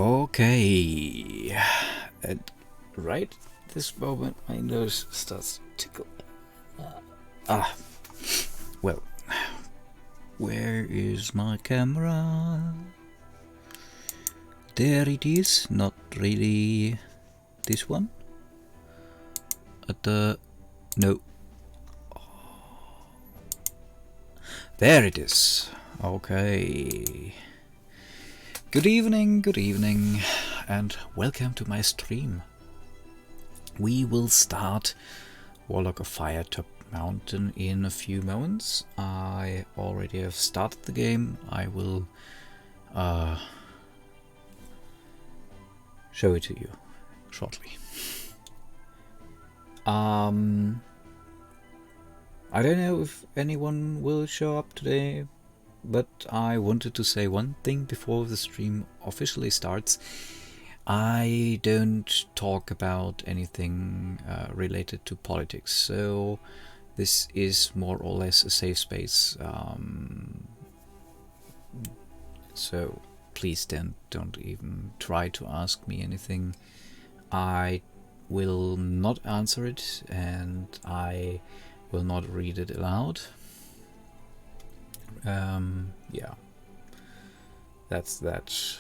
Okay, and right this moment my nose starts to tickle. Ah, well, where is my camera? There it is, not really this one. No. There it is. Okay. Good evening, and welcome to my stream. We will start Warlock of Fire Top Mountain in a few moments. I already have started the game. I will show it to you shortly. I don't know if anyone will show up today, but I wanted to say one thing before the stream officially starts. I don't talk about anything related to politics, so this is more or less a safe space. So please don't even try to ask me anything. I will not answer it, and I will not read it aloud. Yeah, that's that.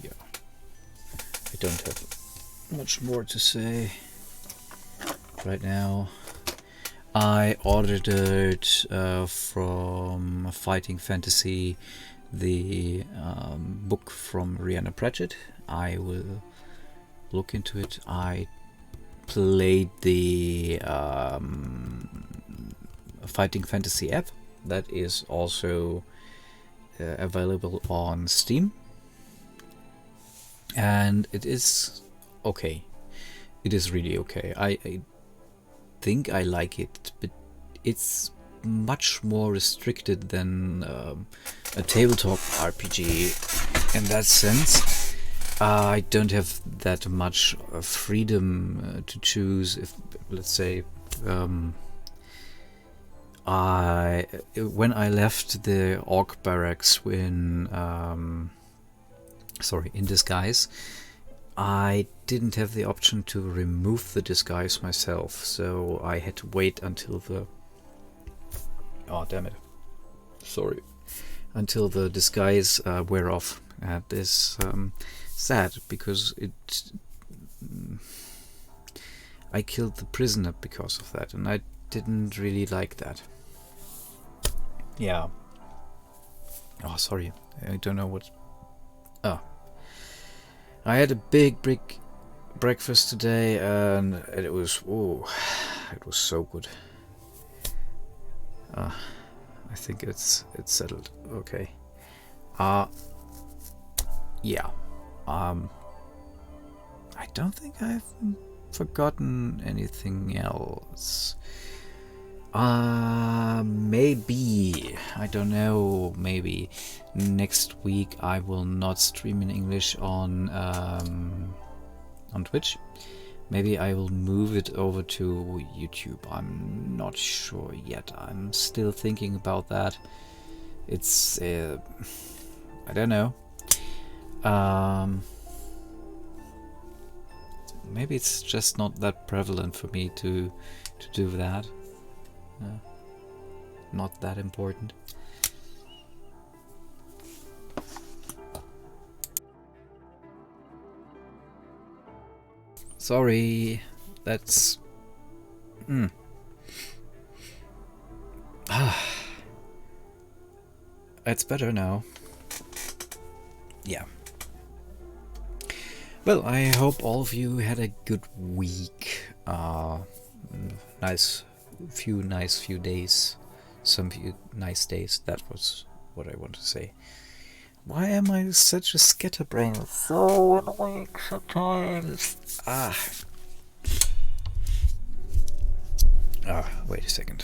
Yeah, I don't have much more to say right now. I ordered from Fighting Fantasy the book from Rihanna Pratchett. I will look into it. I played the Fighting Fantasy app that is also available on Steam, and it is okay. It is really okay. I think I like it, but it's much more restricted than a tabletop RPG in that sense. I don't have that much freedom to choose. If, let's say, when I left the orc barracks in disguise, I didn't have the option to remove the disguise myself, so I had to wait until the until the disguise wear off. That is sad, because I killed the prisoner because of that, and I didn't really like that. Yeah. Oh, sorry. I don't know what. Oh. I had a big breakfast today, and it was so good. I think it's settled. Okay. Yeah. I don't think I've forgotten anything else. Maybe, I don't know, maybe next week I will not stream in English on Twitch. Maybe I will move it over to YouTube. I'm not sure yet. I'm still thinking about that. It's I don't know. Maybe it's just not that prevalent for me to do that. Not that important. Sorry, that's it's better now. Yeah. Well, I hope all of you had a good week. Nice few days. Some few nice days. That was what I want to say. Why am I such a scatterbrain? It's so annoying sometimes. Wait a second.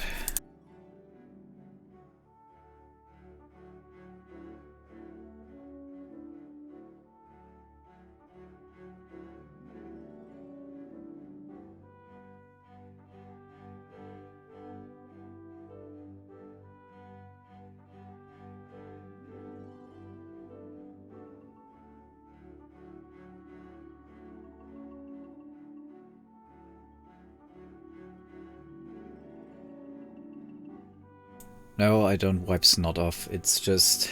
No, I don't wipe snot off. It's just...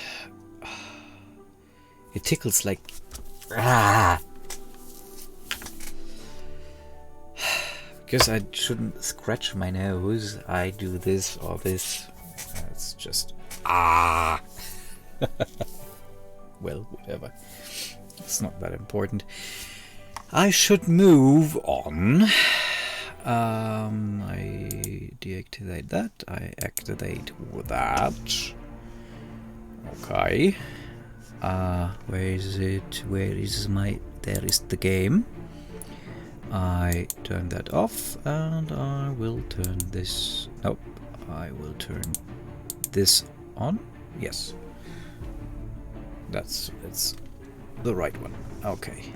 It tickles like... Ah! Because I shouldn't scratch my nose, I do this or this. It's just... Ah! Well, whatever. It's not that important. I should move on. I deactivate that. I activate that. Okay. Where is it? Where is my... There is the game. I turn that off and I will turn this... Nope. I will turn this on. Yes. It's the right one. Okay.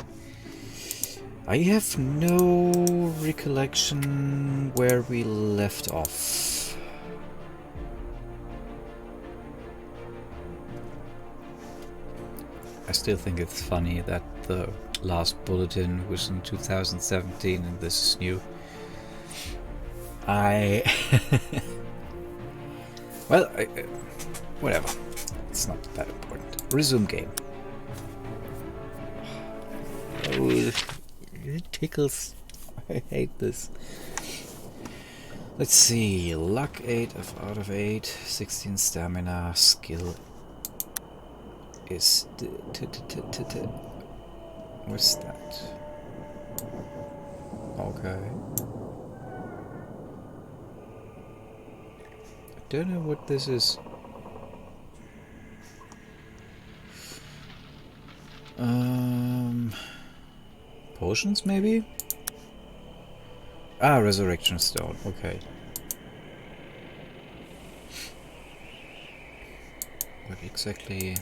I have no recollection where we left off. I still think it's funny that the last bulletin was in 2017 and this is new. Well, whatever. It's not that important. Resume game. Oh, it tickles. I hate this. Let's see. Luck 8 out of 8. 16 stamina. Skill is... What's that? Okay. I don't know what this is. Potions maybe? Ah, resurrection stone. Okay. What exactly?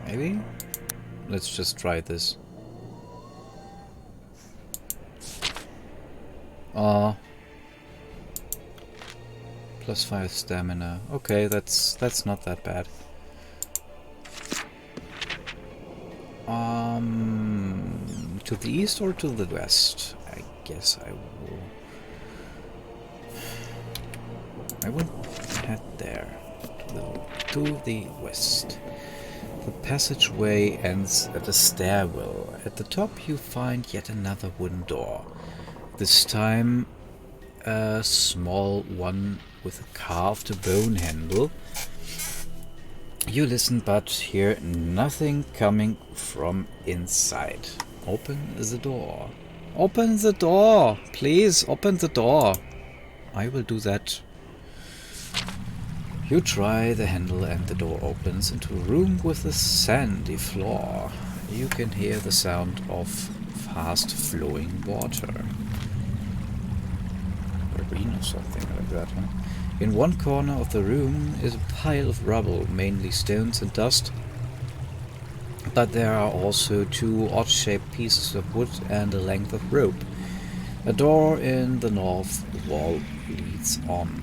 Maybe? Let's just try this. Plus 5 stamina. Okay, that's not that bad. To the east or to the west? I guess I will head there. To the west. The passageway ends at a stairwell. At the top you find yet another wooden door. This time a small one with a carved bone handle. You listen but hear nothing coming from inside. Open the door. Open the door! Please, open the door! I will do that. You try the handle and the door opens into a room with a sandy floor. You can hear the sound of fast flowing water. A ravine or something like that, huh? In one corner of the room is a pile of rubble, mainly stones and dust, but there are also 2 odd-shaped pieces of wood and a length of rope. A door in the north wall leads on.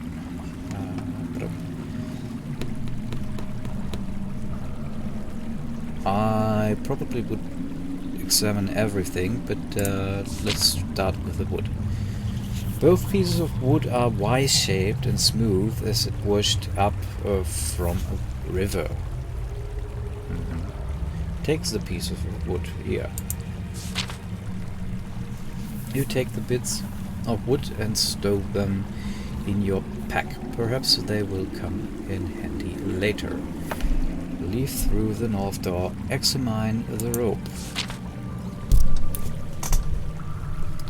I probably would examine everything, but let's start with the wood. Both pieces of wood are Y-shaped and smooth as it washed up from a river. Take the piece of wood here. You take the bits of wood and stow them in your pack. Perhaps they will come in handy later. Leave through the north door. Examine the rope.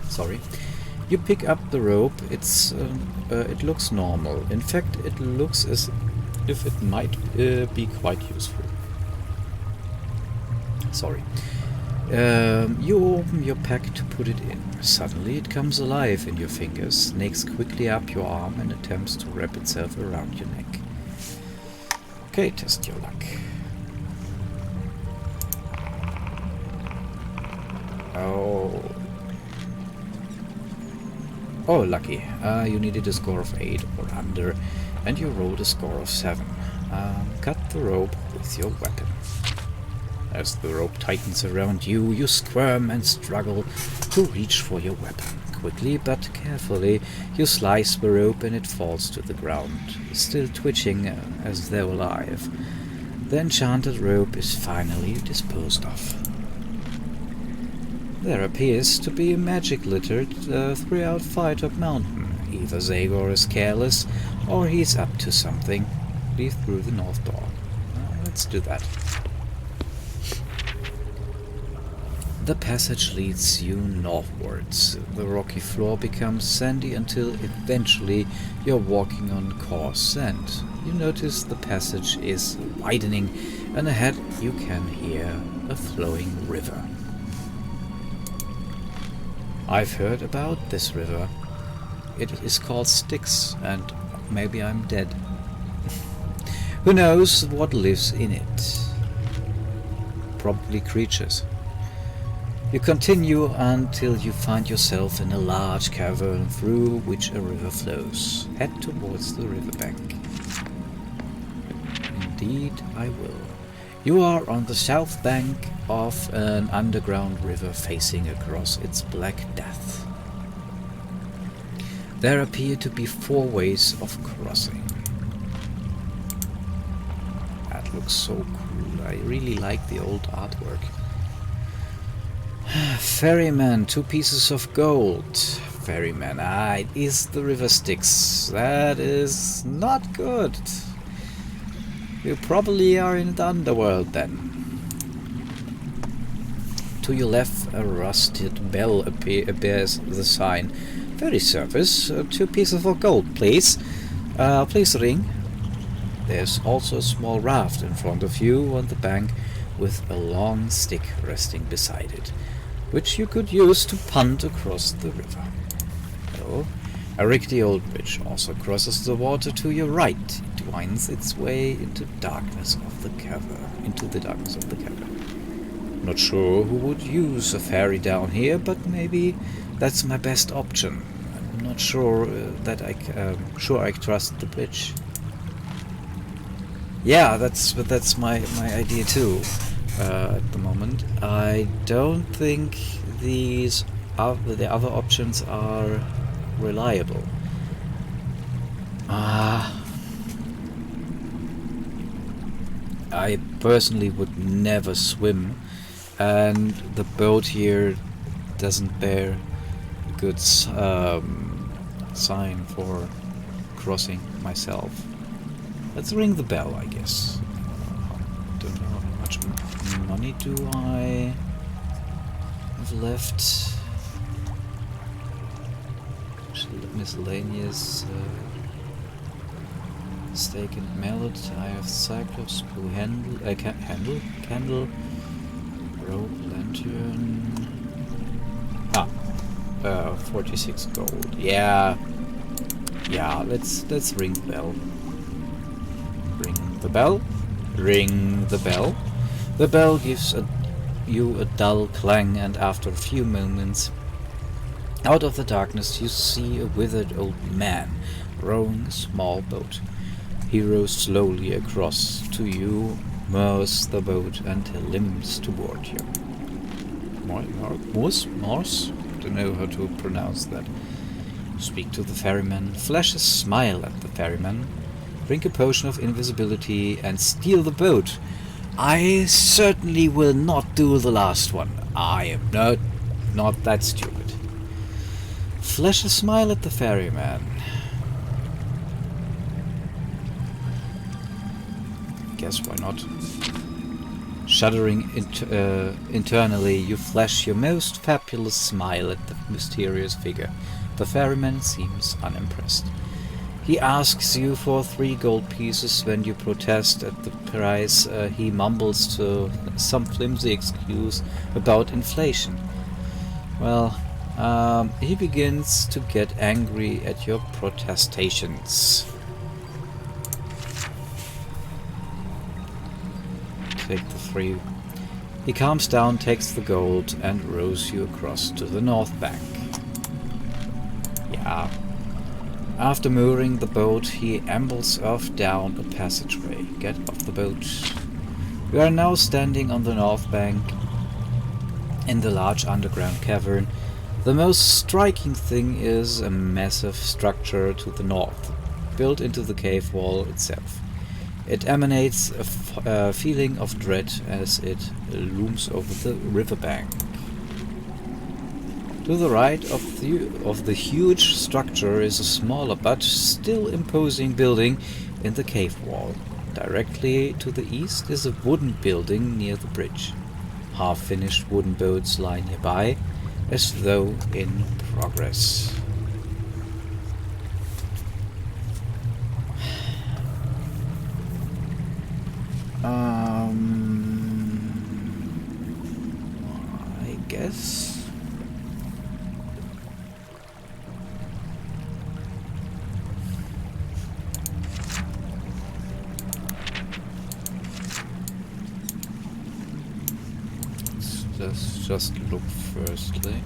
Sorry. You pick up the rope. It looks normal. In fact, it looks as if it might be quite useful. Sorry. You open your pack to put it in. Suddenly it comes alive in your fingers, snakes quickly up your arm and attempts to wrap itself around your neck. Okay, test your luck. Oh, lucky. You needed a score of 8 or under, and you rolled a score of 7. Cut the rope with your weapon. As the rope tightens around you, you squirm and struggle to reach for your weapon. Quickly but carefully, you slice the rope and it falls to the ground, still twitching as though alive. The enchanted rope is finally disposed of. There appears to be magic littered throughout Firetop Mountain. Either Zagor is careless, or he's up to something. Leave through the north door. Let's do that. The passage leads you northwards. The rocky floor becomes sandy until eventually you're walking on coarse sand. You notice the passage is widening, and ahead you can hear a flowing river. I've heard about this river. It is called Styx, and maybe I'm dead. Who knows what lives in it? Probably creatures. You continue until you find yourself in a large cavern through which a river flows. Head towards the riverbank. Indeed, I will. You are on the south bank of an underground river facing across its black death. There appear to be 4 ways of crossing. That looks so cool. I really like the old artwork. Ferryman, 2 pieces of gold. Ferryman, it is the river Styx. That is not good. You probably are in the underworld then. To your left, a rusted bell bears the sign. Very service, 2 pieces of gold, please. Please ring. There's also a small raft in front of you on the bank with a long stick resting beside it, which you could use to punt across the river. Oh, a rickety old bridge also crosses the water to your right. It winds its way into the darkness of the cavern. Not sure who would use a ferry down here, but maybe that's my best option. I'm not sure that I trust the bridge. Yeah, that's my idea too. At the moment, I don't think the other options are reliable. I personally would never swim, and the boat here doesn't bear a good sign for crossing myself. Let's ring the bell, I guess. Don't know how much money do I have left. Miscellaneous steak and mallet. I have cyclops, blue candle, rope, lantern. 46 gold. Yeah. Let's ring the bell. Ring the bell. Ring the bell. The bell gives you a dull clang, and after a few moments, out of the darkness you see a withered old man rowing a small boat. He rows slowly across to you, moors the boat, and limps toward you. Morse? Don't know how to pronounce that. Speak to the ferryman, flash a smile at the ferryman, drink a potion of invisibility, and steal the boat. I certainly will not do the last one. I am not that stupid. Flash a smile at the ferryman. Guess why not? Shuddering internally, you flash your most fabulous smile at the mysterious figure. The ferryman seems unimpressed. He asks you for 3 gold pieces. When you protest at the price, he mumbles to some flimsy excuse about inflation. Well, he begins to get angry at your protestations. Take the 3. He calms down, takes the gold, and rows you across to the north bank. Yeah. After mooring the boat, he ambles off down a passageway. Get off the boat. We are now standing on the north bank in the large underground cavern. The most striking thing is a massive structure to the north, built into the cave wall itself. It emanates a feeling of dread as it looms over the riverbank. To the right of the huge structure is a smaller but still imposing building in the cave wall. Directly to the east is a wooden building near the bridge. Half-finished wooden boats lie nearby, as though in progress. I guess. Let's just look firstly.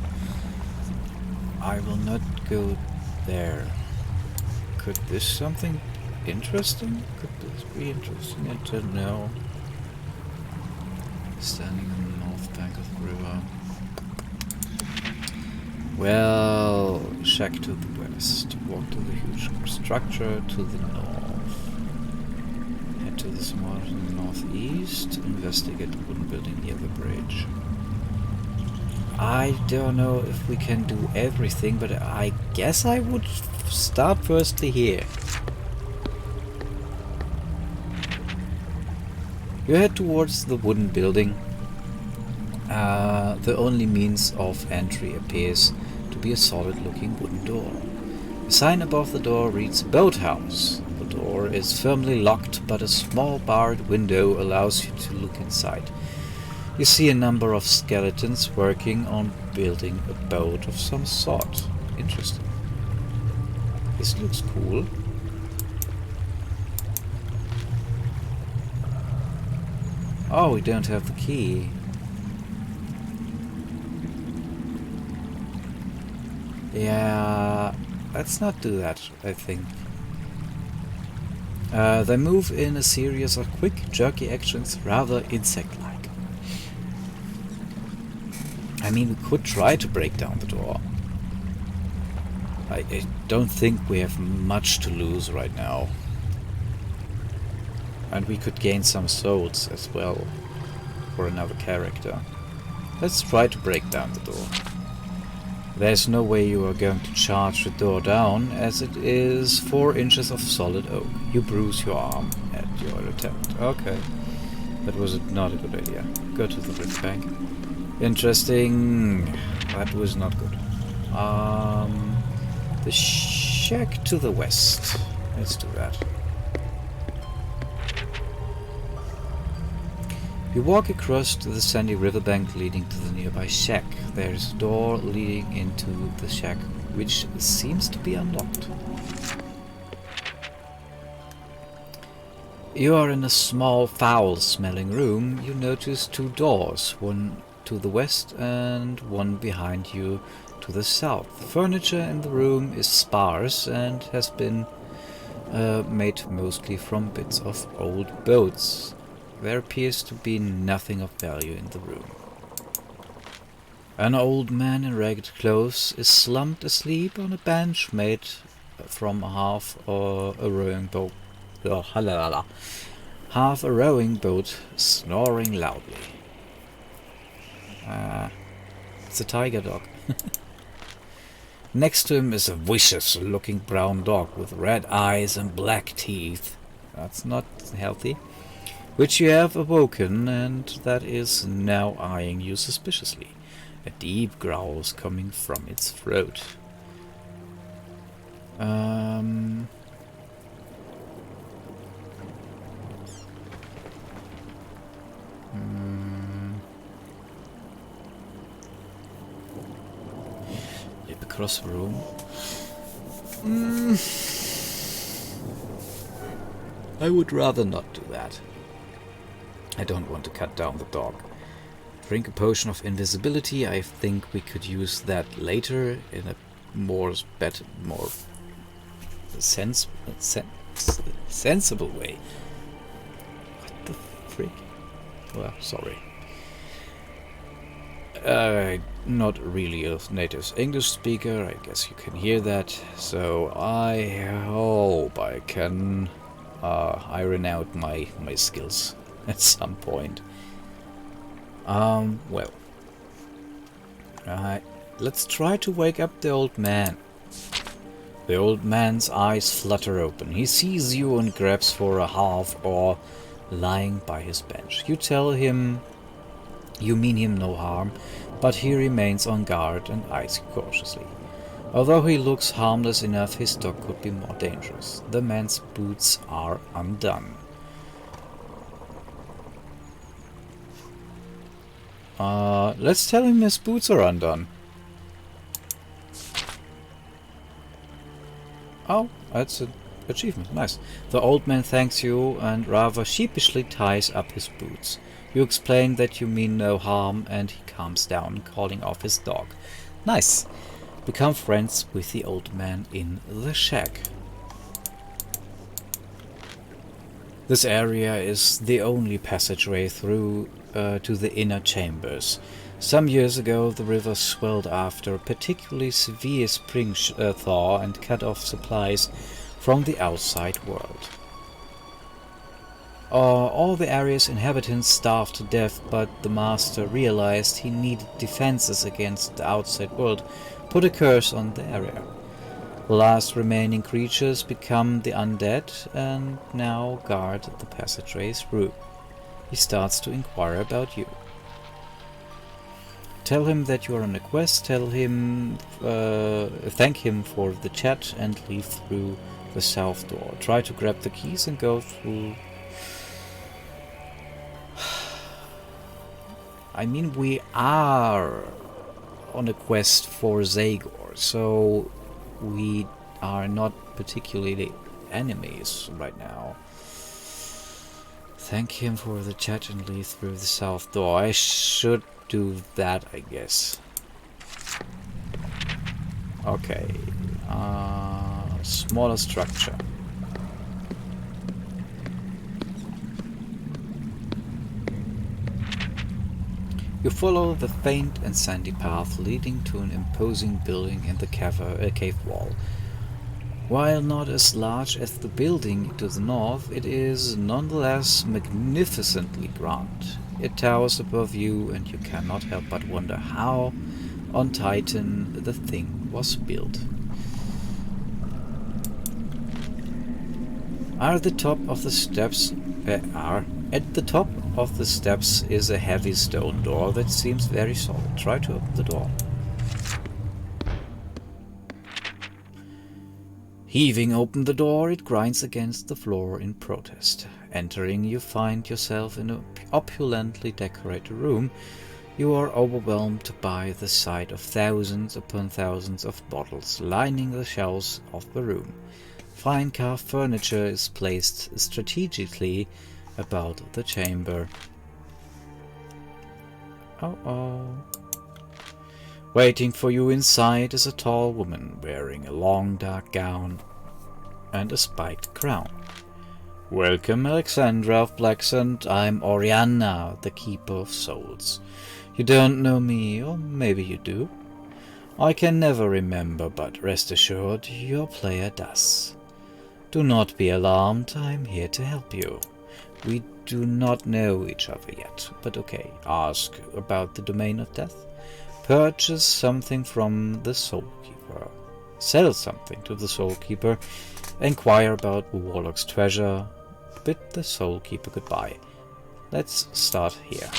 I will not go there. Could this something interesting? Could this be interesting? I don't know. Standing on the north bank of the river. Well, shack to the west. Walk to the huge structure to the north. Head to the small to the northeast. Investigate the wooden building near the bridge. I don't know if we can do everything, but I guess I would start firstly here. You head towards the wooden building. The only means of entry appears to be a solid-looking wooden door. A sign above the door reads Boathouse. The door is firmly locked, but a small barred window allows you to look inside. You see a number of skeletons working on building a boat of some sort. Interesting. This looks cool. Oh, we don't have the key. Yeah, let's not do that, I think. They move in a series of quick, jerky actions, rather insect-like. I mean, we could try to break down the door. I don't think we have much to lose right now. And we could gain some souls as well for another character. Let's try to break down the door. There's no way you are going to charge the door down, as it is 4 inches of solid oak. You bruise your arm at your attempt. Okay. That was not a good idea. Go to the riverbank. Interesting. That was not good. The shack to the west. Let's do that. You walk across to the sandy riverbank leading to the nearby shack. There is a door leading into the shack, which seems to be unlocked. You are in a small, foul-smelling room. You notice 2 doors, one to the west and one behind you to the south. The furniture in the room is sparse and has been made mostly from bits of old boats. There appears to be nothing of value in the room. An old man in ragged clothes is slumped asleep on a bench made from half a rowing boat. Half a rowing boat, snoring loudly. It's a tiger dog. Next to him is a vicious-looking brown dog with red eyes and black teeth. That's not healthy. Which you have awoken, and that is now eyeing you suspiciously. A deep growl is coming from its throat. Leap across the room. I would rather not do that. I don't want to cut down the dog. Drink a potion of invisibility. I think we could use that later in a more sensible way. What the frick? Well, sorry. Not really a native English speaker, I guess you can hear that. So I hope I can iron out my skills at some point. Well, let's try to wake up the old man. The old man's eyes flutter open. He sees you and grabs for a half or lying by his bench. You tell him you mean him no harm, but he remains on guard and eyes you cautiously. Although he looks harmless enough, his dog could be more dangerous. The man's boots are undone. Let's tell him his boots are undone. Oh, that's an achievement. Nice. The old man thanks you and rather sheepishly ties up his boots. You explain that you mean no harm and he calms down, calling off his dog. Nice. Become friends with the old man in the shack. This area is the only passageway through to the inner chambers. Some years ago the river swelled after a particularly severe spring thaw and cut off supplies from the outside world. All the area's inhabitants starved to death, but the master realized he needed defenses against the outside world, put a curse on the area. The last remaining creatures become the undead and now guard the passageway through. He starts to inquire about you. Tell him that you are on a quest, thank him for the chat and leave through the south door. Try to grab the keys and go through. I mean, we are on a quest for Zagor, so we are not particularly enemies right now. Thank him for the chat and leave through the south door. I should do that, I guess. Okay. Smaller structure. You follow the faint and sandy path leading to an imposing building in the cave wall. While not as large as the building to the north, it is nonetheless magnificently grand. It towers above you, and you cannot help but wonder how on Titan the thing was built. At the top of the steps is a heavy stone door that seems very solid. Try to open the door. Heaving open the door, it grinds against the floor in protest. Entering, you find yourself in an opulently decorated room. You are overwhelmed by the sight of thousands upon thousands of bottles lining the shelves of the room. Fine carved furniture is placed strategically about the chamber. Waiting for you inside is a tall woman wearing a long dark gown and a spiked crown. Welcome, Alexandra of Blacksand. I'm Oriana, the Keeper of Souls. You don't know me, or maybe you do. I can never remember, but rest assured your player does. Do not be alarmed, I'm here to help you. We do not know each other yet, but okay. Ask about the Domain of Death. Purchase something from the Soulkeeper. Sell something to the Soulkeeper. Inquire about the Warlock's treasure. Bid the Soulkeeper goodbye. Let's start here.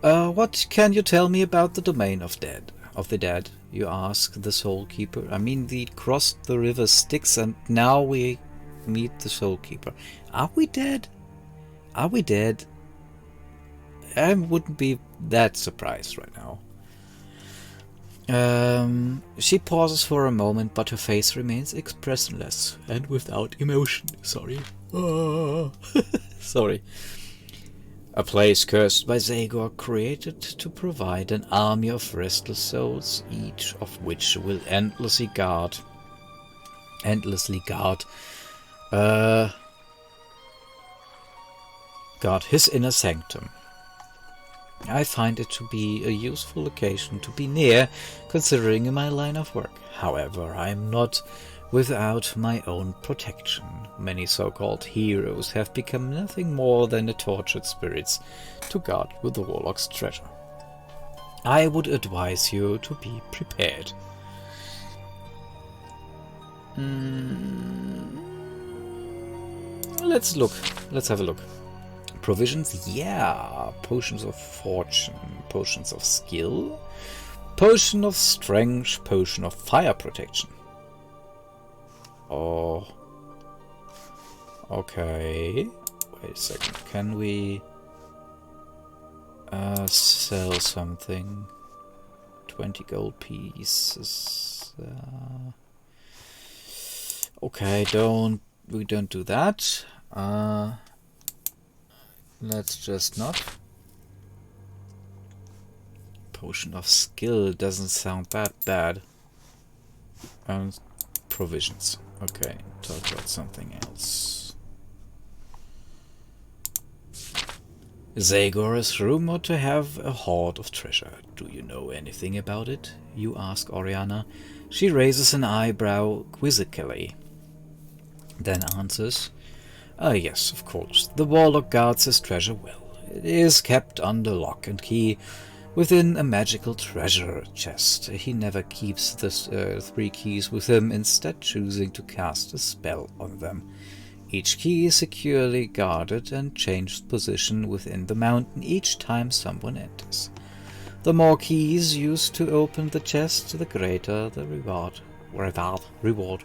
What can you tell me about the Domain of the Dead? You ask the Soulkeeper. I mean, we crossed the river Styx and now we meet the Soulkeeper. Are we dead? Are we dead? I wouldn't be that surprised right now. She pauses for a moment, but her face remains expressionless and without emotion. Sorry. Sorry. A place cursed by Zagor, created to provide an army of restless souls, each of which will endlessly guard his inner sanctum. I find it to be a useful location to be near, considering my line of work. However, I am not without my own protection. Many so-called heroes have become nothing more than the tortured spirits to guard with the Warlock's treasure. I would advise you to be prepared. Let's look. Let's have a look. Provisions? Yeah. Potions of fortune. Potions of skill. Potion of strength. Potion of fire protection. Oh. Okay. Wait a second. Can we sell something? 20 gold pieces. Okay, we don't do that. Let's just not. Potion of skill doesn't sound that bad. And provisions. Okay, talk about something else. Zagor is rumored to have a hoard of treasure. Do you know anything about it? You ask Oriana. She raises an eyebrow quizzically, then answers, yes, of course. The Warlock guards his treasure well. It is kept under lock and key within a magical treasure chest. He never keeps the 3 keys with him, instead choosing to cast a spell on them. Each key is securely guarded and changed position within the mountain each time someone enters. The more keys used to open the chest, the greater the reward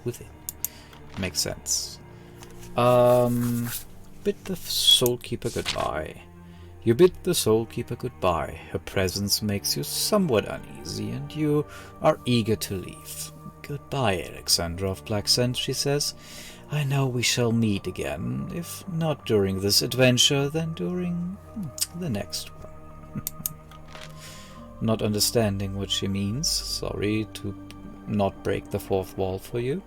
within. Makes sense. Bid the Soulkeeper goodbye. You bid the Soulkeeper goodbye. Her presence makes you somewhat uneasy, and you are eager to leave. Goodbye, Alexandra of Blacksand, she says. I know we shall meet again, if not during this adventure, then during the next one. Not understanding what she means. Sorry to not break the fourth wall for you.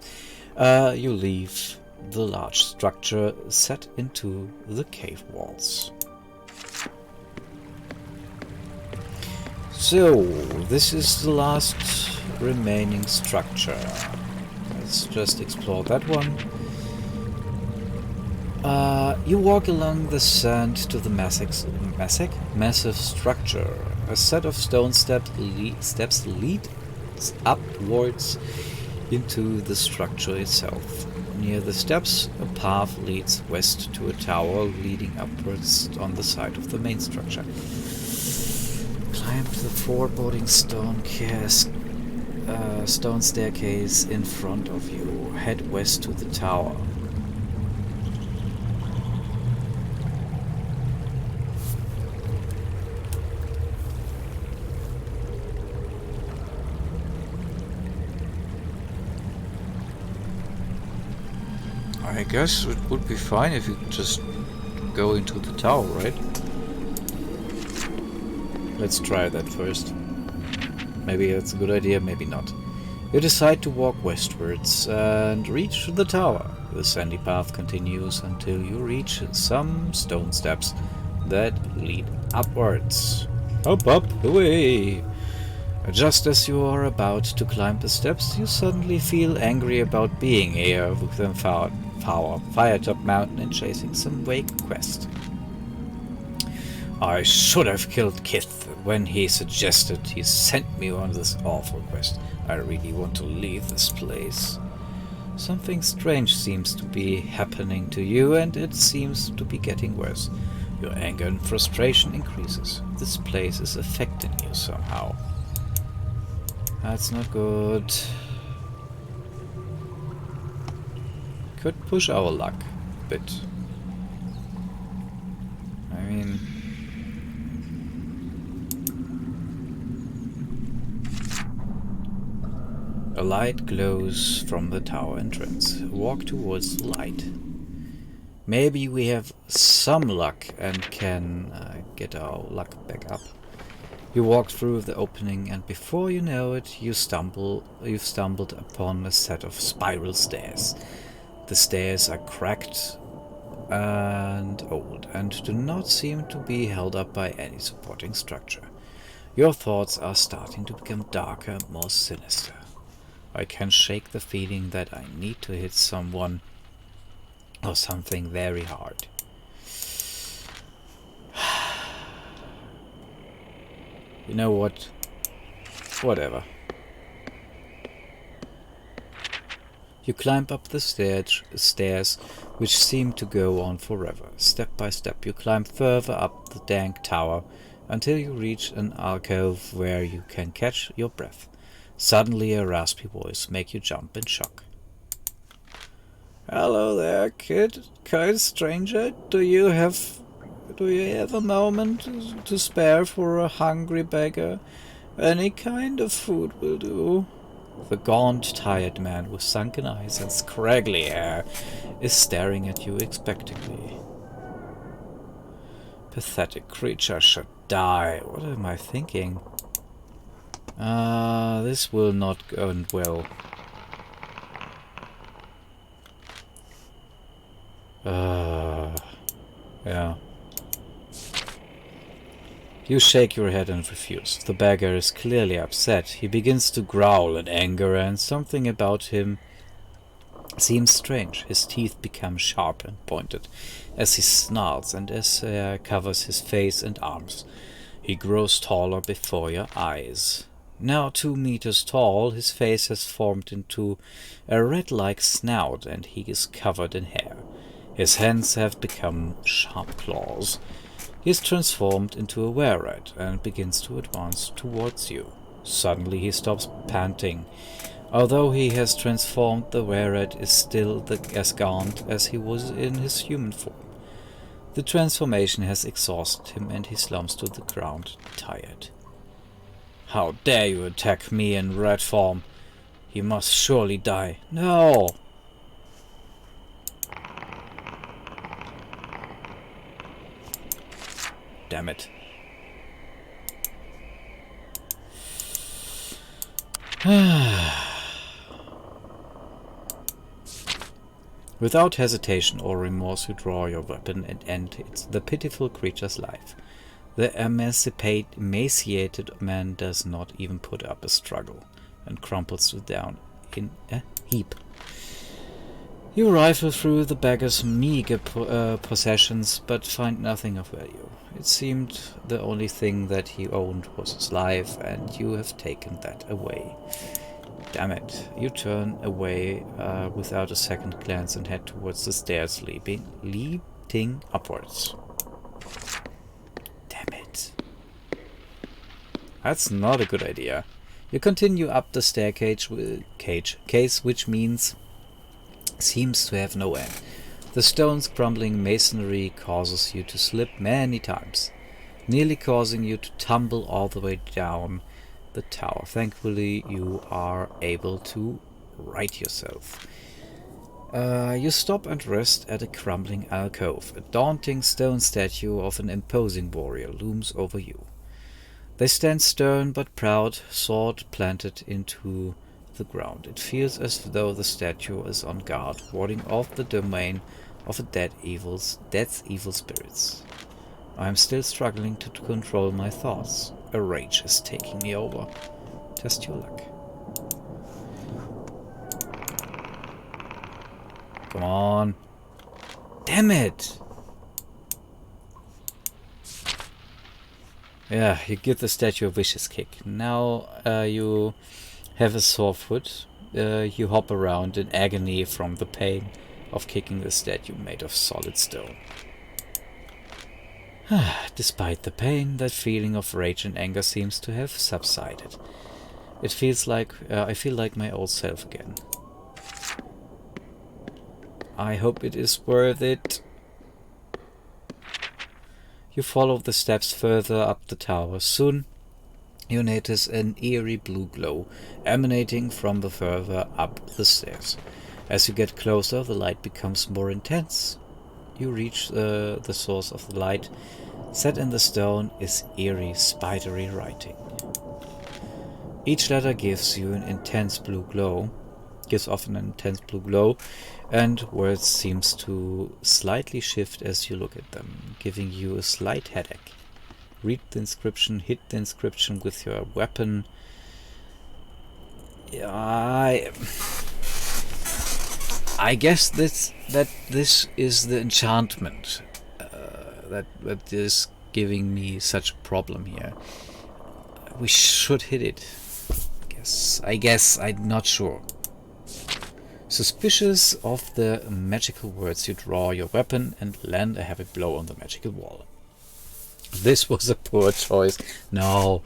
You leave the large structure set into the cave walls. So, this is the last remaining structure. Let's just explore that one. You walk along the sand to the massive structure. A set of stone steps lead upwards into the structure itself. Near the steps, a path leads west to a tower leading upwards on the side of the main structure. Climb the foreboding stone staircase in front of you. Head west to the tower. I guess it would be fine if you just go into the tower, right? Let's try that first. Maybe that's a good idea, maybe not. You decide to walk westwards and reach the tower. The sandy path continues until you reach some stone steps that lead upwards. Up, away! Just as you are about to climb the steps, you suddenly feel angry about being here within Firetop Mountain and chasing some vague quest. I should have killed Kith when he suggested he sent me on this awful quest. I really want to leave this place. Something strange seems to be happening to you, and it seems to be getting worse. Your anger and frustration increases. This place is affecting you somehow. That's not good. Could push our luck a bit. I mean... A light glows from the tower entrance. Walk towards the light. Maybe we have some luck and can get our luck back up. You walk through the opening, and before you know it, you've stumbled upon a set of spiral stairs. The stairs are cracked and old, and do not seem to be held up by any supporting structure. Your thoughts are starting to become darker and more sinister. I can shake the feeling that I need to hit someone or something very hard. You know what? Whatever. You climb up the stairs, which seem to go on forever. Step by step, you climb further up the dank tower until you reach an alcove where you can catch your breath. Suddenly, a raspy voice makes you jump in shock. "Hello there, kid. Kind stranger. Do you have a moment to spare for a hungry beggar? Any kind of food will do." The gaunt, tired man with sunken eyes and scraggly hair is staring at you expectantly. Pathetic creature should die. What am I thinking? This will not go well. Yeah. You shake your head and refuse. The beggar is clearly upset. He begins to growl in anger, and something about him seems strange. His teeth become sharp and pointed as he snarls, and as hair covers his face and arms. He grows taller before your eyes. Now 2 meters tall, his face has formed into a rat-like snout, and he is covered in hair. His hands have become sharp claws. He is transformed into a were-rat and begins to advance towards you. Suddenly he stops panting. Although he has transformed, the were-rat is still as gaunt as he was in his human form. The transformation has exhausted him, and he slumps to the ground, tired. "How dare you attack me in rat form? He must surely die." "No!" Damn it. Without hesitation or remorse, you draw your weapon and end the pitiful creature's life. The emaciated man does not even put up a struggle and crumples down in a heap. You rifle through the beggar's meager possessions, but find nothing of value. It seemed the only thing that he owned was his life, and you have taken that away. Damn it. You turn away without a second glance and head towards the stairs, leaping upwards. Damn it. That's not a good idea. You continue up the staircase, which seems to have no end. The stone's crumbling masonry causes you to slip many times, nearly causing you to tumble all the way down the tower. Thankfully, you are able to right yourself. You stop and rest at a crumbling alcove. A daunting stone statue of an imposing warrior looms over you. They stand stern but proud, sword planted into the ground. It feels as though the statue is on guard, warding off the domain of a dead's evil spirits. I am still struggling to control my thoughts. A rage is taking me over. Test your luck. Come on. Damn it! Yeah, you give the statue a vicious kick. Now you have a sore foot. You hop around in agony from the pain of kicking the statue made of solid stone. Despite the pain, that feeling of rage and anger seems to have subsided. It feels like I feel like my old self again. I hope it is worth it. You follow the steps further up the tower. Soon you notice an eerie blue glow emanating from the further up the stairs. As you get closer, the light becomes more intense. You reach the source of the light. Set in the stone is eerie, spidery writing. Each letter gives you an intense blue glow. gives off an intense blue glow, and words seems to slightly shift as you look at them, giving you a slight headache. Read the inscription, hit the inscription with your weapon. I guess this is the enchantment that is giving me such a problem here. We should hit it. I guess I'm not sure. Suspicious of the magical words, you draw your weapon and land a heavy blow on the magical wall. This was a poor choice. No,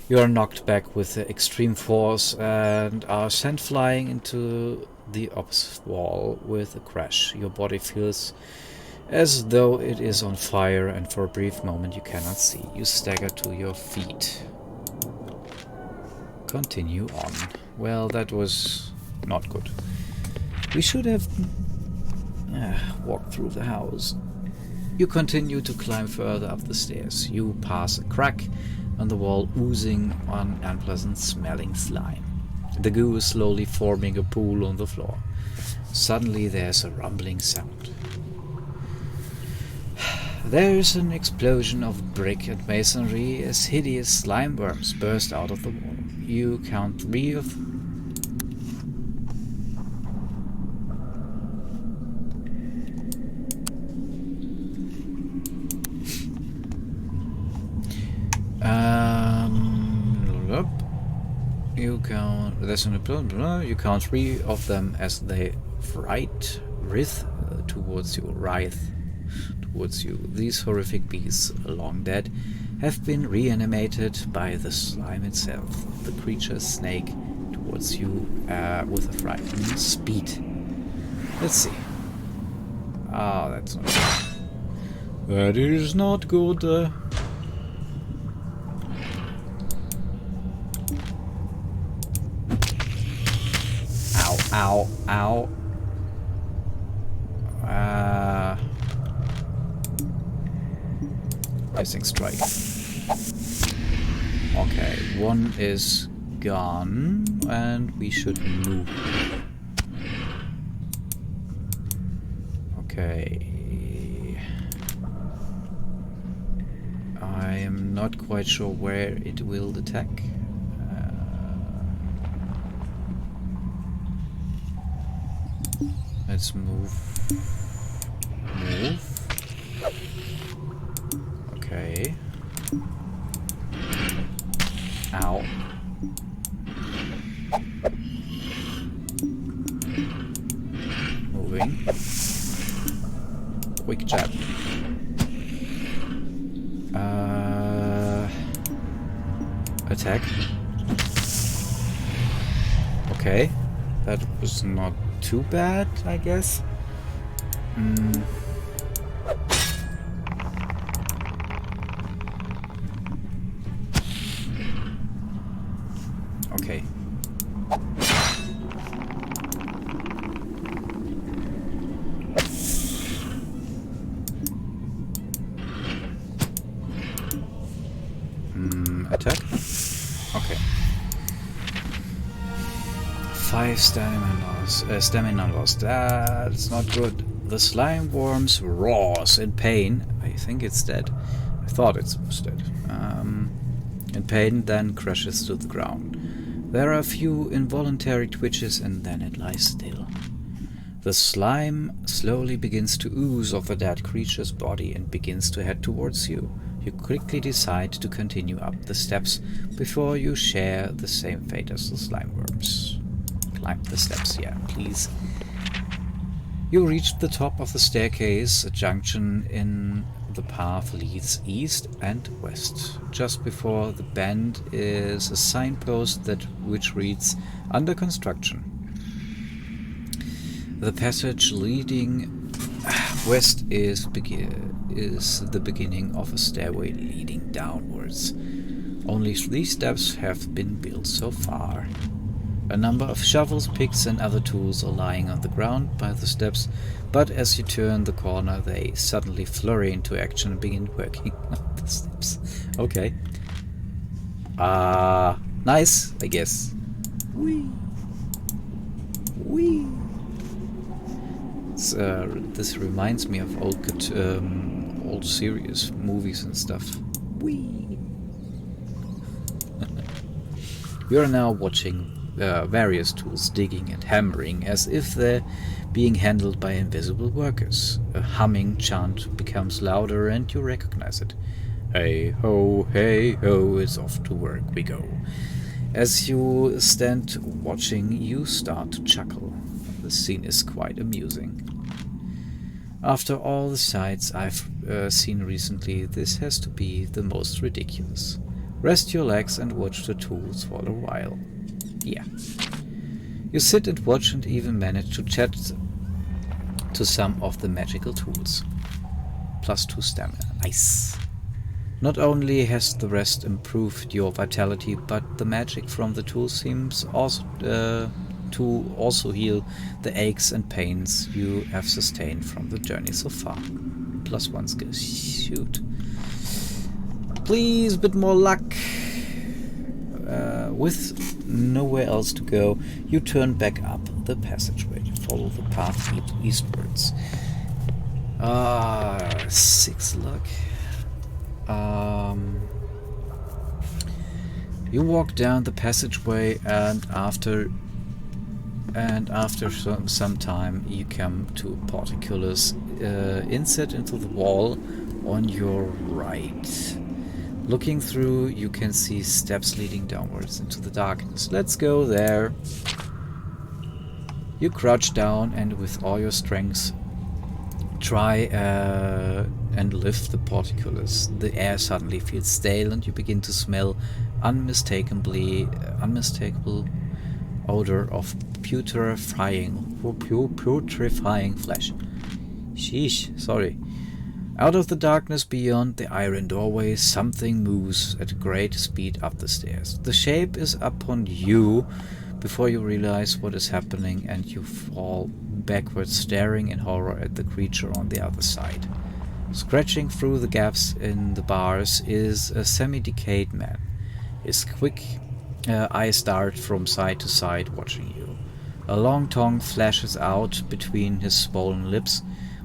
you are knocked back with extreme force and are sent flying into the opposite wall with a crash. Your body feels as though it is on fire, and for a brief moment you cannot see. You stagger to your feet. Continue on. Well, that was not good. We should have walked through the house. You continue to climb further up the stairs. You pass a crack on the wall, oozing on unpleasant smelling slime. The goo is slowly forming a pool on the floor. Suddenly there's a rumbling sound. There is an explosion of brick and masonry as hideous slime worms burst out of the wall. You count 3 of You count 3 of them as they writhe towards you. These horrific beasts, long dead, have been reanimated by the slime itself. The creatures snake towards you with a frightening speed. Let's see. Ah, that's not good. That is not good. Ow, ow. Missing strike. Okay, 1 is gone, and we should move. Okay. I am not quite sure where it will attack. Let's move. Okay. Ow. Moving. Quick jab. Attack. Okay. That was not too bad, I guess. Okay. Attack. Okay. 5 stamina lost. That's not good. The slime worms roars in pain. I think it's dead. I thought it was dead. In pain, then crashes to the ground. There are a few involuntary twitches, and then it lies still. The slime slowly begins to ooze off the dead creature's body and begins to head towards you. You quickly decide to continue up the steps before you share the same fate as the slime worms. Climb the steps, yeah, please. You reach the top of the staircase. A junction in the path leads east and west. Just before the bend is a signpost which reads "Under construction." The passage leading west is the beginning of a stairway leading downwards. Only 3 steps have been built so far. A number of shovels, picks and other tools are lying on the ground by the steps, but as you turn the corner they suddenly flurry into action and begin working on the steps. Okay. Nice, I guess. Whee. Whee! This reminds me of old serious movies and stuff. Whee! We are now watching various tools digging and hammering as if they're being handled by invisible workers. A humming chant becomes louder and you recognize it. Hey ho, it's off to work we go. As you stand watching, you start to chuckle. The scene is quite amusing. After all the sights I've seen recently, this has to be the most ridiculous. Rest your legs and watch the tools for a while. Yeah. You sit and watch and even manage to chat to some of the magical tools. +2 stamina. Nice. Not only has the rest improved your vitality, but the magic from the tools seems also to also heal the aches and pains you have sustained from the journey so far. +1 skill. Shoot. Please, a bit more luck. With nowhere else to go, you turn back up the passageway. Follow the path eastwards. 6 luck. You walk down the passageway, and after some time you come to a portcullis inset into the wall on your right. Looking through, you can see steps leading downwards into the darkness. Let's go there. You crouch down and with all your strength try and lift the portcullis. The air suddenly feels stale and you begin to smell unmistakable odor of putrefying flesh. Sheesh, sorry. Out of the darkness beyond the iron doorway, something moves at great speed up the stairs. The shape is upon you before you realize what is happening, and you fall backwards, staring in horror at the creature on the other side. Scratching through the gaps in the bars is a semi-decayed man. His quick eyes dart from side to side, watching you. A long tongue flashes out between his swollen lips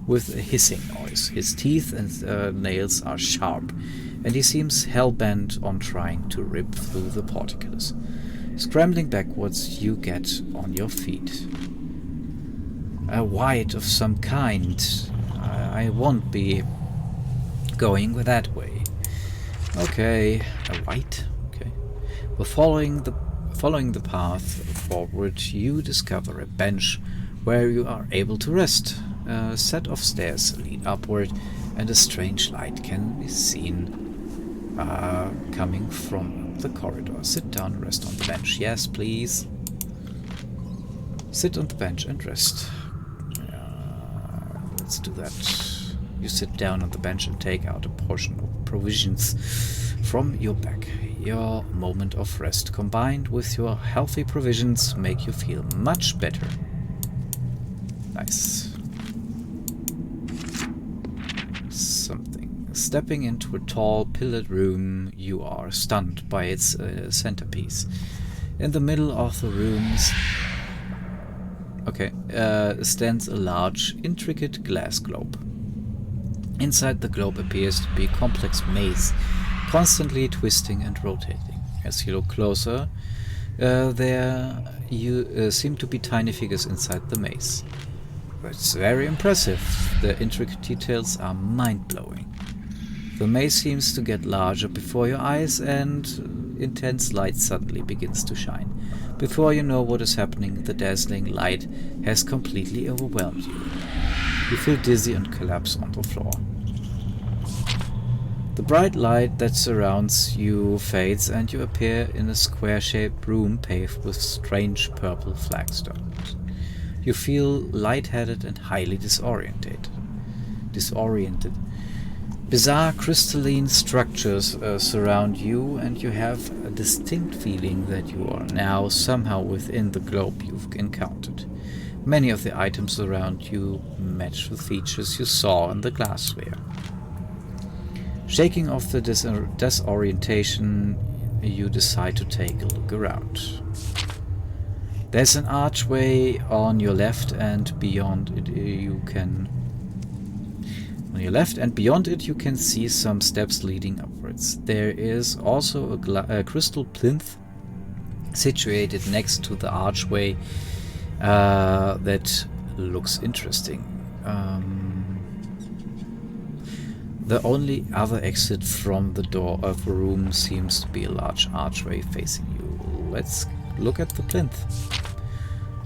with a hissing noise. His teeth and nails are sharp, and he seems hell-bent on trying to rip through the portcullis. Scrambling backwards, you get on your feet. A wight of some kind. I won't be going that way. Okay, a wight. Okay. Well, following the path forward, you discover a bench where you are able to rest. A set of stairs lead upward, and a strange light can be seen coming from the corridor. Sit down and rest on the bench. Yes, please. Sit on the bench and rest. Let's do that. You sit down on the bench and take out a portion of provisions from your bag. Your moment of rest, combined with your healthy provisions, make you feel much better. Nice. Something. Stepping into a tall, pillared room, you are stunned by its centerpiece. In the middle of the rooms stands a large, intricate glass globe. Inside the globe appears to be a complex maze, constantly twisting and rotating. As you look closer, there seem to be tiny figures inside the maze. It's very impressive. The intricate details are mind-blowing. The maze seems to get larger before your eyes, and intense light suddenly begins to shine. Before you know what is happening, the dazzling light has completely overwhelmed you. You feel dizzy and collapse on the floor. The bright light that surrounds you fades, and you appear in a square-shaped room paved with strange purple flagstones. You feel lightheaded and highly disoriented. Bizarre crystalline structures surround you, and you have a distinct feeling that you are now somehow within the globe you've encountered. Many of the items around you match the features you saw in the glassware. Shaking off the disorientation, you decide to take a look around. There's an archway on your left, and beyond it you can... On your left and beyond it you can see some steps leading upwards. There is also a crystal plinth situated next to the archway that looks interesting. The only other exit from the door of the room seems to be a large archway facing you. Let's look at the plinth.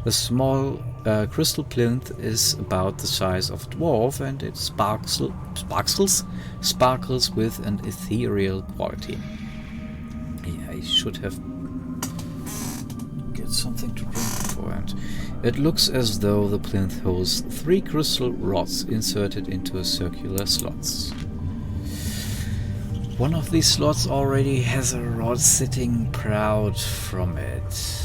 The small crystal plinth is about the size of a dwarf, and it sparkles with an ethereal quality. Yeah, I should have get something to drink beforehand. It looks as though the plinth holds 3 crystal rods inserted into circular slots. One of these slots already has a rod sitting proud from it.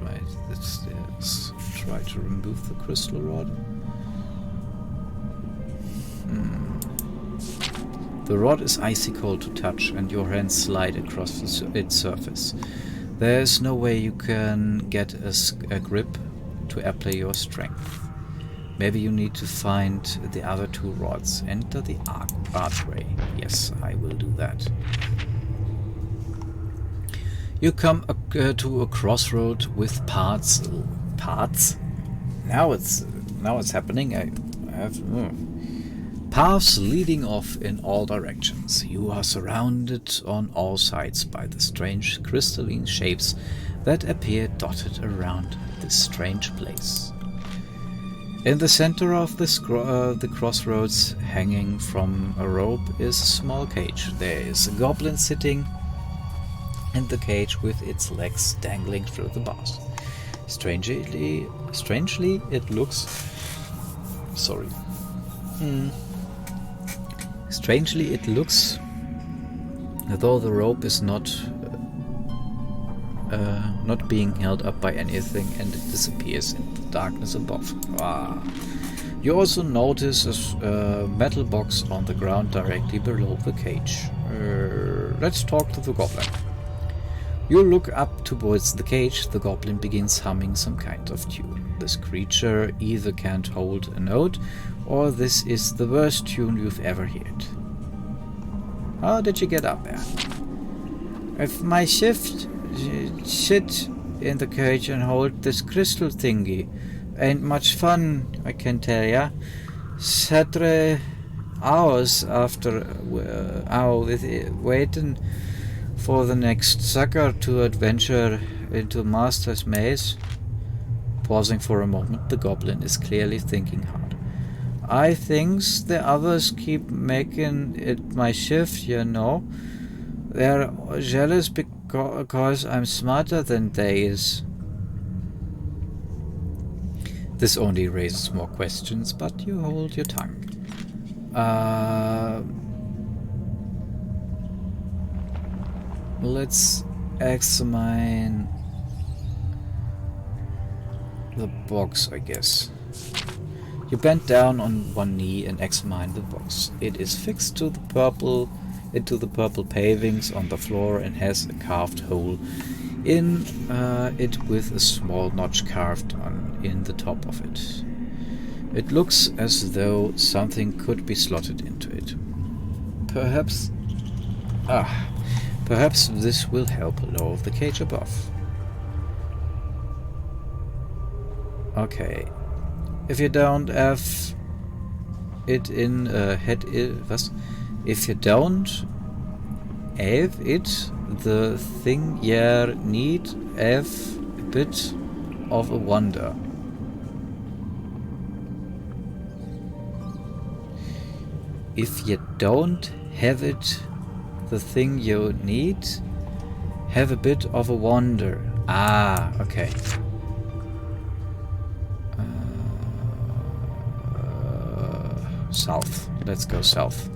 Right, that's stairs. Try to remove the crystal rod. The rod is icy cold to touch, and your hands slide across its surface. There is no way you can get a grip to apply your strength. Maybe you need to find the other 2 rods. Enter the archway. Yes, I will do that. You come to a crossroad with parts. Now it's happening. I have paths leading off in all directions. You are surrounded on all sides by the strange crystalline shapes that appear dotted around this strange place. In the center of the crossroads, hanging from a rope, is a small cage. There is a goblin sitting in the cage with its legs dangling through the bars. Strangely, it looks... Sorry. Strangely, it looks as though the rope is not being held up by anything, and it disappears in the darkness above. You also notice a metal box on the ground directly below the cage. Let's talk to the goblin. You look up towards the cage. The goblin begins humming some kind of tune. This creature either can't hold a note, or this is the worst tune you've ever heard. How did you get up there? If my shift sit in the cage and hold this crystal thingy. Ain't much fun, I can tell ya. Satre hours after waiting for the next sucker to adventure into Master's Maze. Pausing for a moment, the goblin is clearly thinking hard. I thinks the others keep making it my shift, you know. They're jealous because I'm smarter than they is. This only raises more questions, but you hold your tongue. Let's examine the box, I guess. You bend down on one knee and examine the box. It is fixed to the purple pavings on the floor and has a carved hole in it with a small notch carved in the top of it. It looks as though something could be slotted into it. Perhaps this will help lower the cage above. Okay. If you don't have it in If you don't have it, the thing you need have a bit of a wonder. If you don't have it, the thing you need have a bit of a wonder. Ah, okay. South. Let's go south.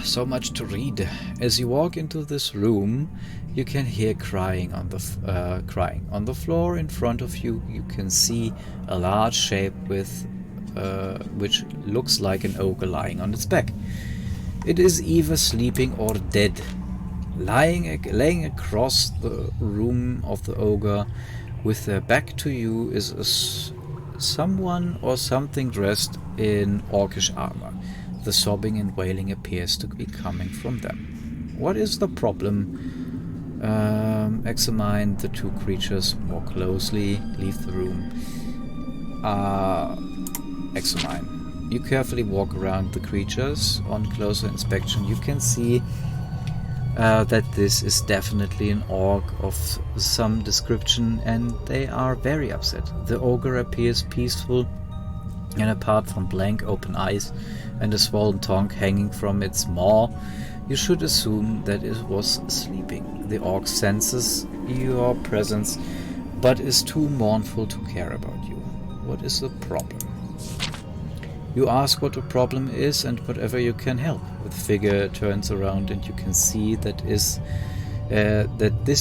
So much to read. As you walk into this room, you can hear crying on the floor in front of you. You can see a large shape with which looks like an ogre lying on its back. It is either sleeping or dead. Laying across the room of the ogre with their back to you is someone or something dressed in orcish armor. The sobbing and wailing appears to be coming from them. What is the problem? Examine the two creatures more closely. Leave the room. Examine. You carefully walk around the creatures. On closer inspection, you can see that this is definitely an orc of some description, and they are very upset. The ogre appears peaceful, and apart from blank open eyes and a swollen tongue hanging from its maw, you should assume that it was sleeping. The orc senses your presence, but is too mournful to care about you. What is the problem? You ask what the problem is, and whatever you can help. The figure turns around, and you can see that this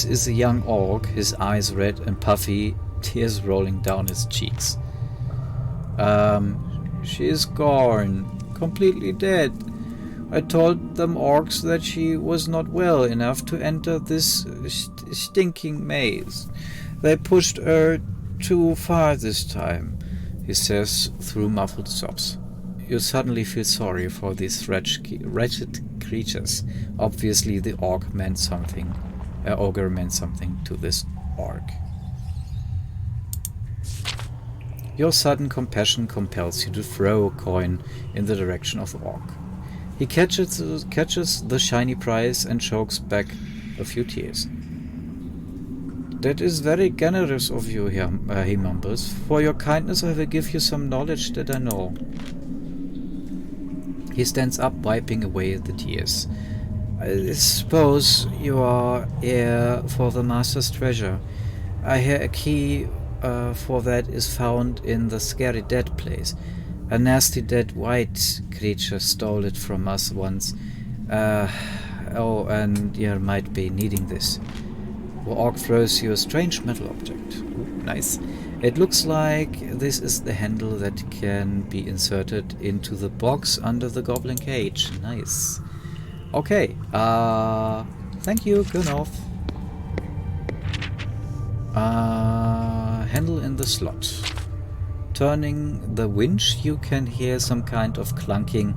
is a young orc, his eyes red and puffy, tears rolling down his cheeks. She is gone, completely dead. I told them orcs that she was not well enough to enter this stinking maze. They pushed her too far this time, he says through muffled sobs. You suddenly feel sorry for these wretched creatures. Obviously the ogre meant something to this orc. Your sudden compassion compels you to throw a coin in the direction of the orc. He catches the shiny prize and chokes back a few tears. That is very generous of you, he mumbles. For your kindness I will give you some knowledge that I know. He stands up, wiping away the tears. I suppose you are here for the master's treasure. I hear a key for that is found in the scary dead place. A nasty dead white creature stole it from us once. Oh, and you might be needing this. The orc throws you a strange metal object. Ooh, nice. It looks like this is the handle that can be inserted into the box under the goblin cage. Nice. Okay. Thank you, Gunov. Handle in the slot. Turning the winch, you can hear some kind of clunking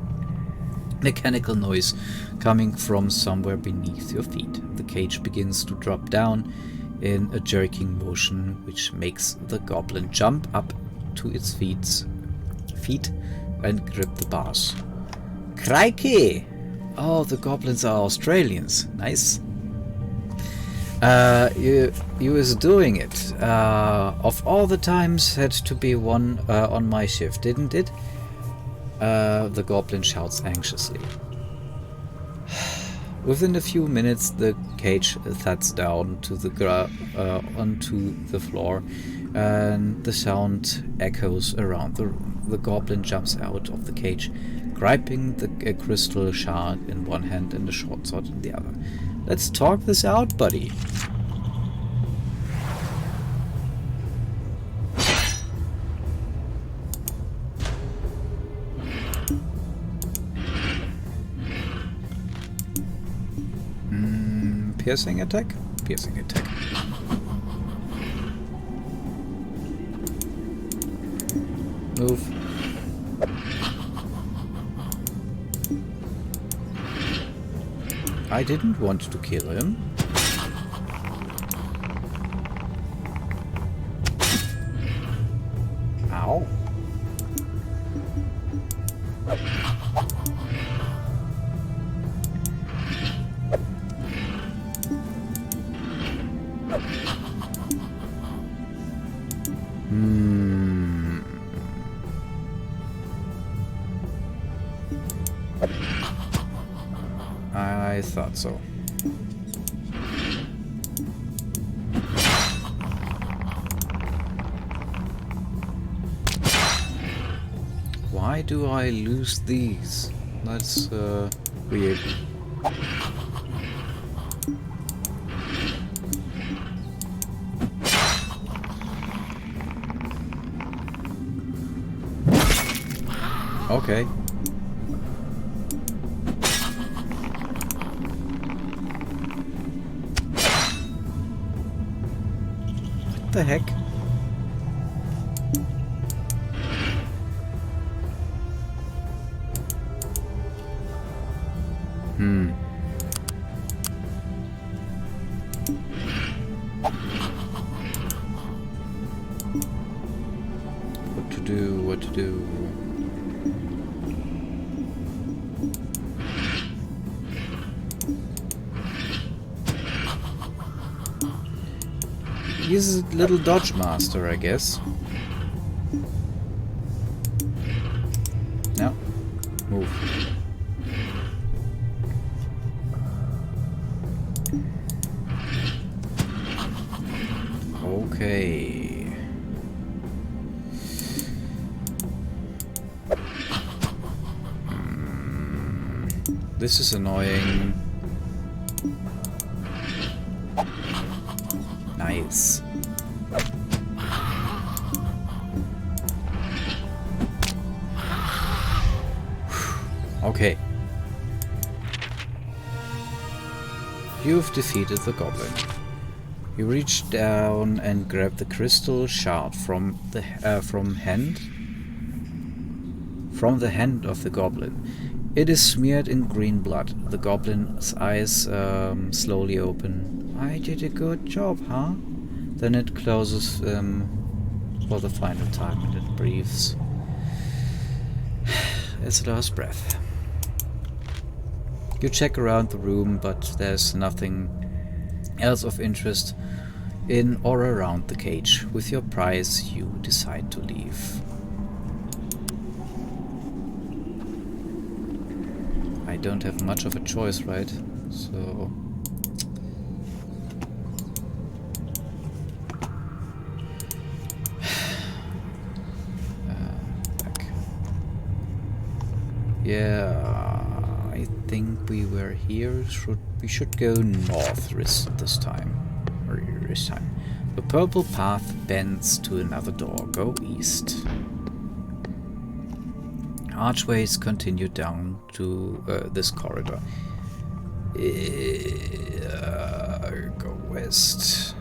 mechanical noise coming from somewhere beneath your feet. The cage begins to drop down in a jerking motion, which makes the goblin jump up to its feet and grip the bars. Crikey! Oh, the goblins are Australians. Nice. You is doing it. Of all the times, had to be one on my shift, didn't it? The goblin shouts anxiously. Within a few minutes, the cage thuds down to onto the floor, and the sound echoes around the room. The goblin jumps out of the cage, gripping a crystal shard in one hand and a short sword in the other. Let's talk this out, buddy. Piercing attack? Piercing attack. Move. I didn't want to kill him. Ow. I thought so. Why do I lose these? That's weird. Okay. What the heck? What to do? He's a little dodge master, I guess. No. Move. Okay. This is annoying. Nice. Okay. You've defeated the goblin. You reach down and grab the crystal shard from the hand of the goblin. It is smeared in green blood. The goblin's eyes slowly open. I did a good job, huh? Then it closes for the final time and it breathes its last breath. You check around the room, but there's nothing else of interest in or around the cage. With your prize, you decide to leave. I don't have much of a choice, right? So... back. Yeah, I think we were here. We should go north this time. Or this time. The purple path bends to another door. Go east. Archways continue down to this corridor. Go west.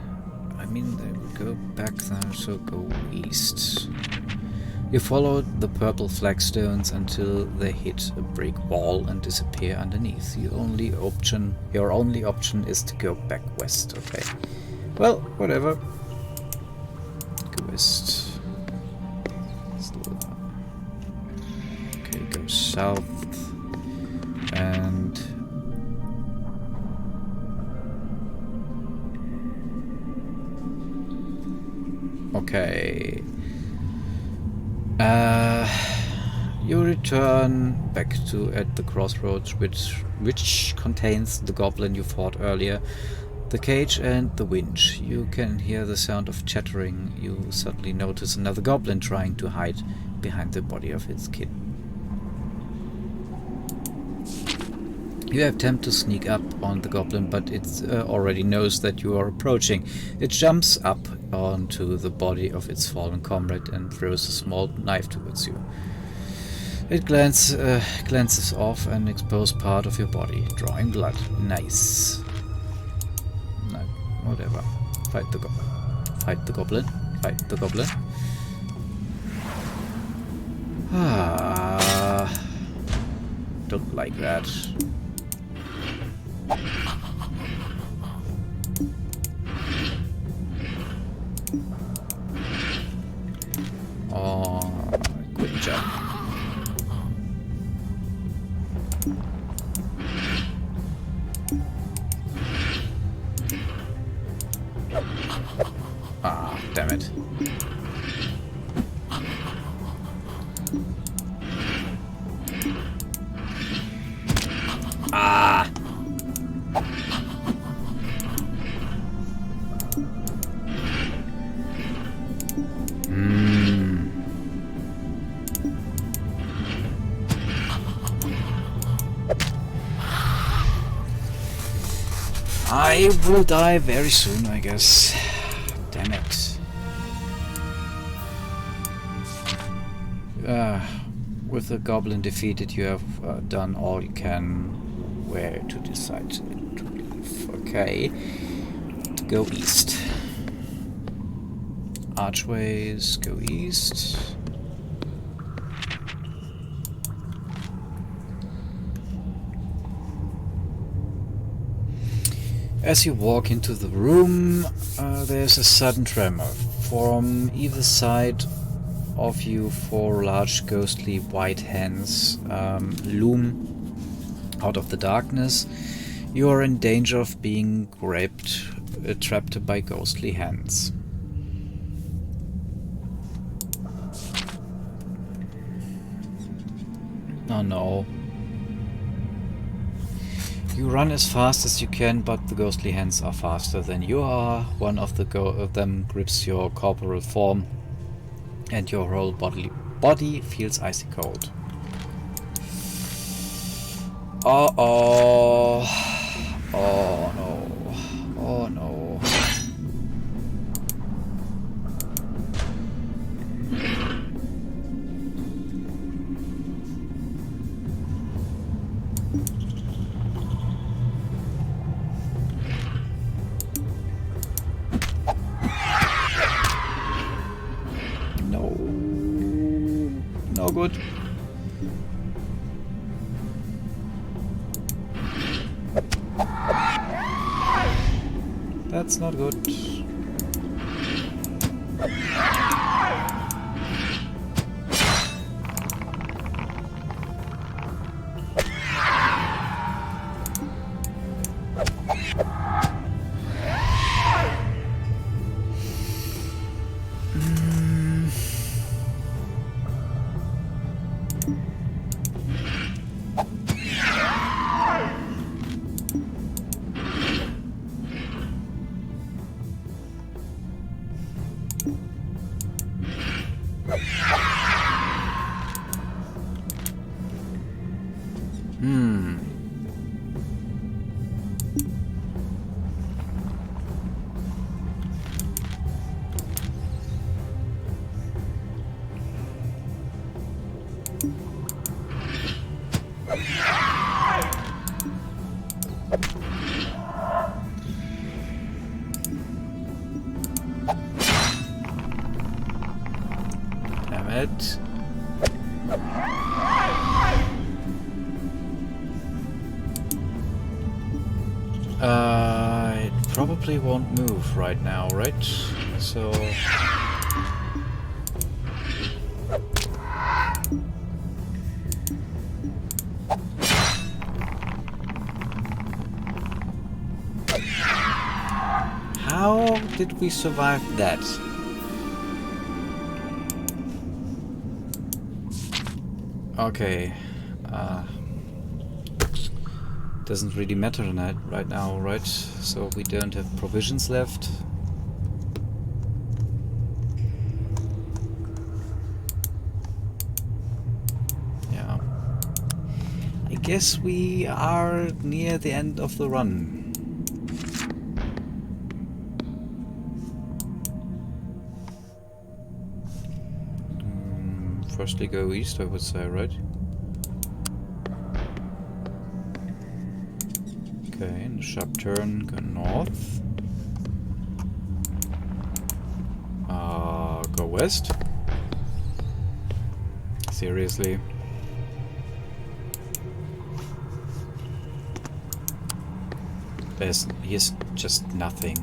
I mean, they would go back there, so go east. You follow the purple flagstones until they hit a brick wall and disappear underneath. Your only option is to go back west. Okay. Well, whatever. Go west. Go south and okay. You return back at the crossroads, which contains the goblin you fought earlier, the cage and the winch. You can hear the sound of chattering. You suddenly notice another goblin trying to hide behind the body of its kin. You attempt to sneak up on the goblin, but it already knows that you are approaching. It jumps up onto the body of its fallen comrade and throws a small knife towards you. It glances off an exposed part of your body, drawing blood. Nice. No, whatever. Fight the goblin. Fight the goblin. Fight the goblin. Don't like that. Oh, quick jump. Ah, damn it. Ah! I will die very soon, I guess. Damn it. With the goblin defeated, you have done all you can. Where to decide to leave? Okay, go east. Archways, go east. As you walk into the room, there's a sudden tremor. From either side of you, 4 large ghostly white hands loom out of the darkness. You are in danger of being trapped by ghostly hands. Oh no. You run as fast as you can, but the ghostly hands are faster than you are. One of them grips your corporal form, and your whole body feels icy cold. Uh-oh. Oh no. Oh no. No good. That's not good. Damn it. It probably won't move right now, right? So... How did we survive that? Okay. Doesn't really matter right now, right? So we don't have provisions left. Yeah. I guess we are near the end of the run. Firstly go east, I would say, right? Okay, in a sharp turn, go north. Go west. Seriously? Here's just nothing.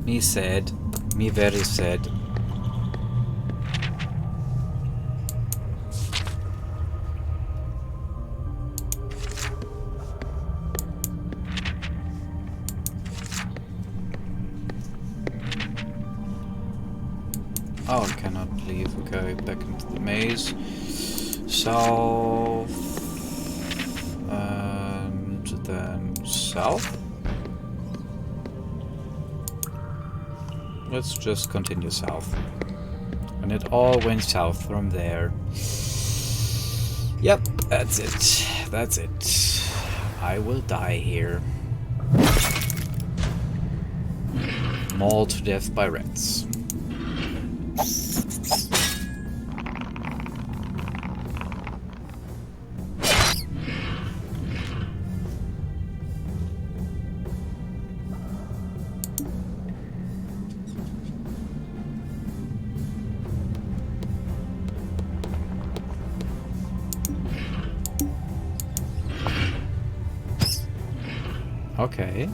Me sad. Me very sad. Oh, I cannot leave. Okay, back into the maze. South. And then south. Let's just continue south. And it all went south from there. Yep, that's it. that's it. I will die here. Mauled to death by rats. Okay.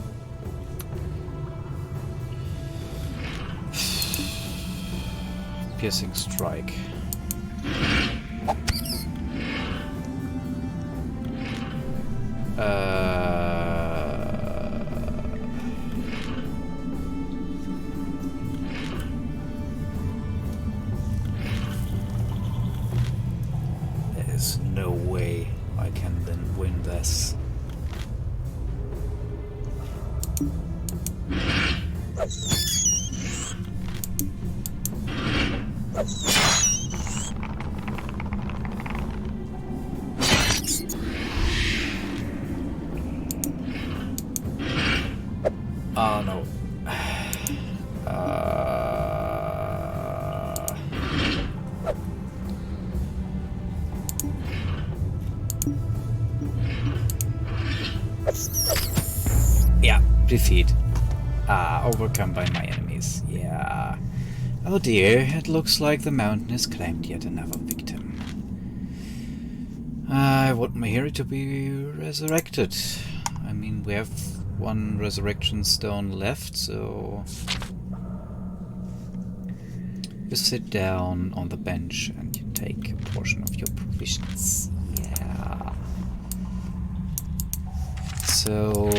Piercing strike. There's no way I can then win this. Oh no. Yeah, defeat. Overcome by my enemies. Yeah. Oh dear, it looks like the mountain has claimed yet another victim. I want my hero to be resurrected. I mean, we have one resurrection stone left, so... You sit down on the bench and you take a portion of your provisions. Yeah. So...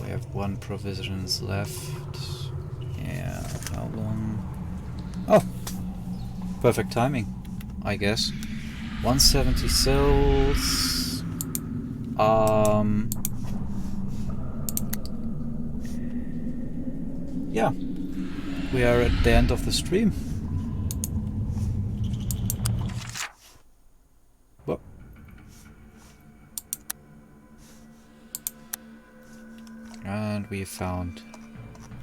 We have one provisions left. Yeah, how long? Oh! Perfect timing, I guess. 170 souls. Yeah. We are at the end of the stream. Whoa. And we found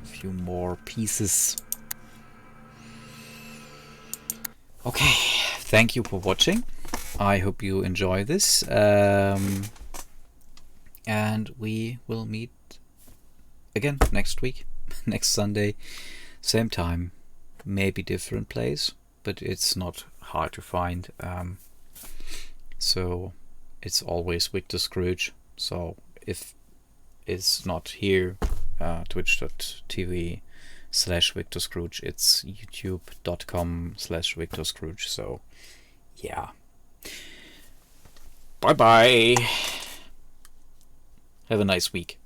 a few more pieces. Okay, thank you for watching. I hope you enjoy this. And we will meet again next week, next Sunday. Same time, maybe different place, but it's not hard to find. So it's always Victor Scrooge. So if it's not here, twitch.tv/Victor Scrooge, it's youtube.com/Victor Scrooge. So yeah. Bye bye. Have a nice week.